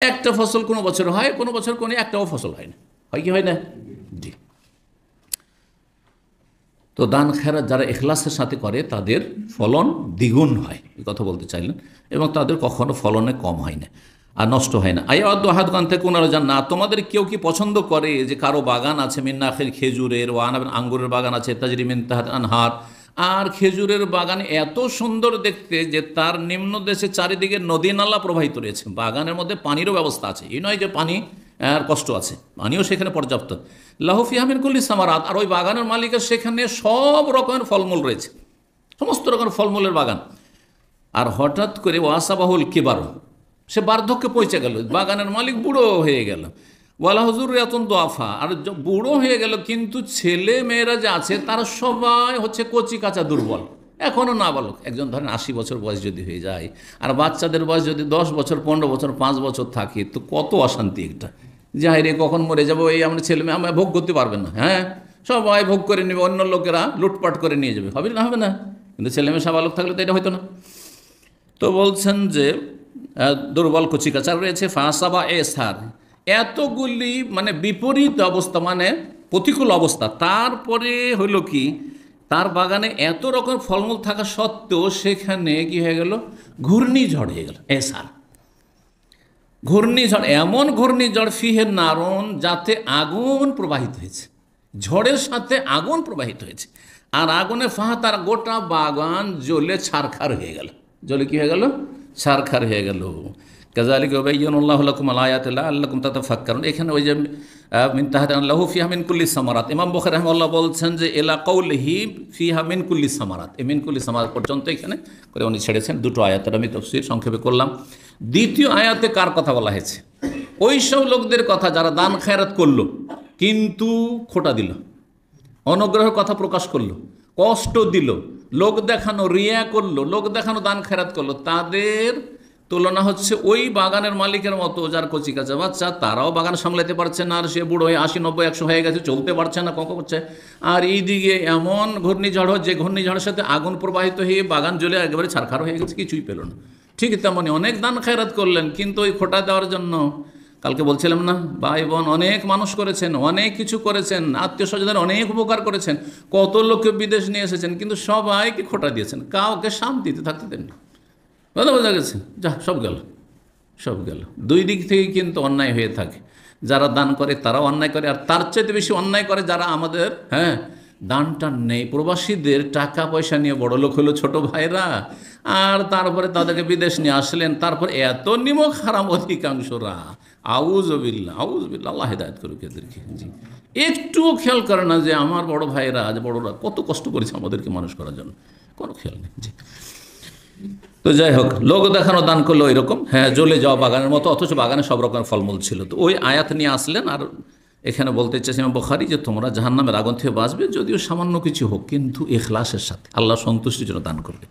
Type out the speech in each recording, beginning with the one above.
একটা ফসল কোনো বছর হয়, কোনো বছর কোনো একটাও ফসল হয় না, হয় কি হয় না? জি। তো দান খেরাত যারা এখলাসের সাথে করে তাদের ফলন দ্বিগুণ হয়, এই কথা বলতে চাইলেন, এবং তাদের কখনো ফলনে কম হয় না আর নষ্ট হয় না। আয়াদ হাত গান থেকে ওনারা যান না, তোমাদের কেউ কি পছন্দ করে যে কারো বাগান আছে মিন্নাখের খেজুরের, ও আঙ্গুরের বাগান আছে তাজরি মিন তাহত আনহার, আর খেজুরের বাগান এত সুন্দর দেখতে যে তার নিম্ন দেশে চারিদিকে নদী নালা প্রবাহিত রয়েছে, বাগানের মধ্যে পানিরও ব্যবস্থা আছে, এই নয় যে পানি আর কষ্ট আছে, পানিও সেখানে পর্যাপ্ত। লাহুফি আমিন কুল্লি সামারাত, আর ওই বাগানের মালিকের সেখানে সব রকমের ফলমূল রয়েছে, সমস্ত রকমের ফলমূলের বাগান। আর হঠাৎ করে ওয়াসাবাহুল কিবার, সে বার্ধক্যে পৌঁছে গেল, বাগানের মালিক বুড়ো হয়ে গেল। ওয়ালা হুজুর এতন দোয়াফা, আর বুড়ো হয়ে গেল কিন্তু ছেলে মেয়েরা যে আছে তারা সবাই হচ্ছে কচি কাঁচা দুর্বল, এখনও না বালক। একজন ধরেন 80 বছর বয়স যদি হয়ে যায়, আর বাচ্চাদের বয়স যদি 10 বছর 15 বছর 5 বছর থাকে, তো কত অশান্তি একটা, যাই রে কখন মরে যাবো, এই আমরা ছেলে মেয়ে আমরা ভোগ করতে পারবেন না, হ্যাঁ সবাই ভোগ করে নেবে, অন্য লোকেরা লুটপাট করে নিয়ে যাবে, হবে না? হবে না? কিন্তু ছেলে মেয়ে সাবালক থাকলে তো এটা হতো না। তো বলছেন যে দুর্বল কচিকাচার রয়েছে, ফাঁসাবা এ সার, এতগুলি মানে বিপরীত অবস্থা, মানে প্রতিকূল অবস্থা, তারপরে হইল কি, তার বাগানে এত রকম ফলমূল থাকা সত্ত্বেও সেখানে কি হয়ে গেল, ঘূর্ণিঝড় হয়ে গেল। এ সার ঘূর্ণিঝড়, এমন ঘূর্ণিঝড় ফিহে নারণ, যাতে আগুন প্রবাহিত হয়েছে, ঝড়ের সাথে আগুন প্রবাহিত হয়েছে, আর আগুনে ফাহা তার গোটা বাগান জ্বলে ছারখার হয়ে গেল, জ্বলে কি হয়ে গেল, ছারখার হয়ে গেল। কাযালিকা ইউবাইয়িনুল্লাহু লাকুম আল-আয়াতি লাআল্লাকুম তাতাফাক্কারুন, এখানে ওই যে মিন তাহতি লাহু ফিহা মিন কুল্লি সামারাত, ইমাম বুখারী রাহিমাহুল্লাহ বলছেন যে এলা কাউলিহি ফিহা মিন কুল্লি সামারাত, এই মিন কুল্লি সামারাত পর্যন্ত এখানে করে উনি ছেড়েছেন। দুটো আয়াতের আমি তাফসীর সংক্ষেপে করলাম। দ্বিতীয় আয়াতে কার কথা বলা হয়েছে? ওই সব লোকদের কথা যারা দান খেরাত করলো কিন্তু খোটা দিল, অনুগ্রহের কথা প্রকাশ করলো, কষ্ট দিল, লোক দেখানো রিয়া করলো, লোক দেখানো দান খেরাত করলো, তাদের তুলনা হচ্ছে ওই বাগানের মালিকের মতো যার কচি কাঁচা বাচ্চা, তারাও বাগান সামলাতে পারছে না, আর সে বুড়ো হয়ে 80, 90, 100 হয়ে গেছে, চলতে পারছে না, কখন করছে। আর এইদিকে এমন ঘূর্ণিঝড়, যে ঘূর্ণিঝড়ের সাথে আগুন প্রবাহিত হয়ে বাগান জ্বলে একেবারে ছারখার হয়ে গেছে, কিছুই পেল না। ঠিক তেমনই অনেক দান খেরাত করলেন কিন্তু ওই খোটা দেওয়ার জন্য, কালকে বলছিলাম না, ভাই বোন অনেক মানুষ করেছেন, অনেক কিছু করেছেন, আত্মীয় স্বজনের অনেক উপকার করেছেন, কত লোককে বিদেশ নিয়ে এসেছেন, কিন্তু সবাইকে খোটা দিয়েছেন, কাউকে শান্তিতে থাকতে দেননি। কথা বোঝা গেছে? যা সব গেল, সব গেল। দুই দিক থেকে কিন্তু অন্যায় হয়ে থাকে, যারা দান করে তারাও অন্যায় করে, আর তার চাইতে বেশি অন্যায় করে যারা আমাদের দান টান নেই। প্রবাসীদের টাকা পয়সা নিয়ে বড় লোক হলো ছোট ভাইরা, আর তারপরে তাদেরকে বিদেশ নিয়ে আসলেন, তারপর এত নিমক হারাম অধিকাংশরা, আউযুবিল্লাহ আউযুবিল্লাহ, আল্লাহ হেদায়েত করুক এদেরকে। জি, একটুও খেয়াল করে না যে আমার বড় ভাইরা, আজ বড়রা কত কষ্ট করেছে আমাদেরকে মানুষ করার জন্য, কোনো খেয়াল নেই। জি, তো যাই হোক, লোক দেখানো দান করলো এরকম, জ্বলে যাওয়া বাগানের মতো, অথচ বাগানে সব রকমের ফলমূল ছিল। তো ওই আয়াত নিয়ে আসলেন, আর এখানে বলতে চাইছি ইমাম বুখারী যে তোমরা জাহান্নামের আগুন থেকে বাঁচবে, যদিও সামান্য কিছু হোক, কিন্তু ইখলাসের সাথে আল্লাহ সন্তুষ্টির জন্য দান করবে।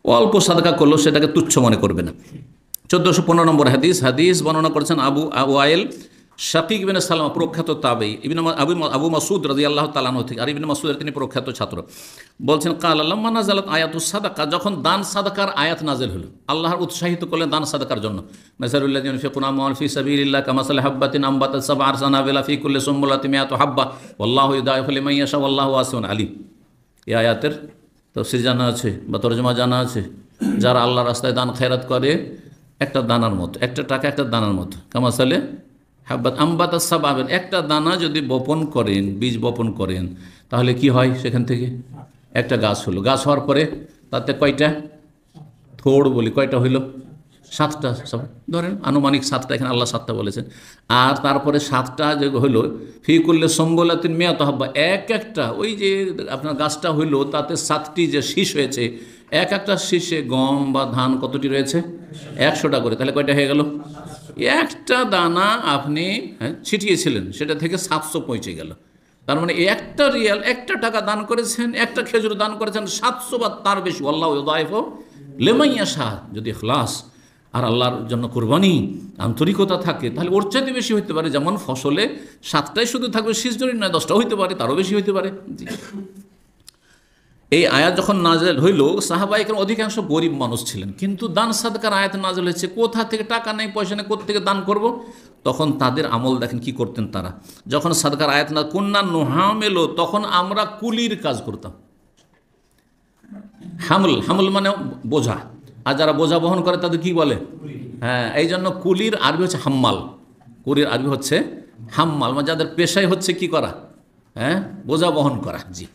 অল্প সাদকা করলো সেটাকে তুচ্ছ মনে করবে না। 1415 নম্বর হাদিস বর্ণনা করেছেন আবু ওয়াইল শাকিক বিন সালামা, প্রখ্যাত তাবেঈ, আবু মাসউদ রাদিয়াল্লাহু তাআলা আনহু থেকে, আর ইবনে মাসউদের তিনি প্রখ্যাত ছাত্র। বলছেন কাল লাম্মা নাযালাত আয়াতুস সাদাকা, যখন দান সাদাকার আয়াত নাযিল হলো, আল্লাহর উৎসাহিত করলেন দান সাদাকার জন্য। মাসালুল্লাযিনা ইউনফিকুনা আমওয়ালাহুম ফি সাবিলিল্লাহ কামাসালি হাববাতিন আনবাতাত সাবআ সানাবিলা ফি কুল্লি সুমবুলাতিন মিআতু হাব্বা ওয়াল্লাহু ইউদাইফু লিমান ইয়াশা ওয়াল্লাহু ওয়াসিউন আলিম। এই আয়াতের তাফসীর জানা আছে বা তরজমা জানা আছে? যারা আল্লাহর রাস্তায় দান খেরাত করে, একটা দানার মতো, একটা টাকা একটা দানার মতো, কামাসালে হাব্বাত আম্বাতা সাবাবেন, একটা দানা যদি বপন করেন, বীজ বপন করেন, তাহলে কি হয়, সেখান থেকে একটা গাছ হলো, গাছ হওয়ার পরে তাতে কয়টা থোড় বলি, কয়টা হইল, 7টা, সব ধরেন আনুমানিক 7টা, এখানে আল্লাহ 7টা বলেছেন। আর তারপরে 7টা যে হইল ফি কুল্লি সুমবুলাতিন মিআতু হাব্বা, এক একটা ওই যে আপনার গাছটা হইল, তাতে 7টি যে শীষ হয়েছে, এক একটা শীষে গম বা ধান কতটি রয়েছে, 100টা করে, তাহলে কয়টা হয়ে গেল, একটা দানা আপনি ছিটিয়েছিলেন, সেটা থেকে 700 পৌঁছে গেল। তার মানে একটা রিয়াল, একটা টাকা দান করেছেন, একটা খেজুর দান করেছেন, 700 বা তার বেশি। আল্লাহু ইউদাইফু লিমান ইয়াশা, যদি ইখলাস আর আল্লাহর জন্য কুরবানি আন্তরিকতা থাকে, তাহলে ওর চাইতে বেশি হইতে পারে। যেমন ফসলে 7টাই শুধু থাকবে, শীষ জড়ি নয়, 10টাও হইতে পারে, তারও বেশি হইতে পারে। জি, এই আয়াত যখন নাজেল হইল, সাহাবাইকের অধিকাংশ গরিব মানুষ ছিলেন, কিন্তু দান সাদকার আয়াত নাজেল হয়েছে, কোথা থেকে টাকা নেই, পয়সা নেই, কোথা থেকে দান করব? তখন তাদের আমল দেখেন কি করতেন তারা। যখন সাদকার আয়াত না কুন্না নুহাম এলো, তখন আমরা কুলির কাজ করতাম। হামল, হামল মানে বোঝা, আর যারা বোঝা বহন করে তাদের কি বলে? হ্যাঁ, এই জন্য কুলির আরবি হচ্ছে হাম্মাল। কুলির আরবি হচ্ছে হাম্মাল, মানে যাদের পেশাই হচ্ছে কি করা? হ্যাঁ, বোঝা বহন করা। জি।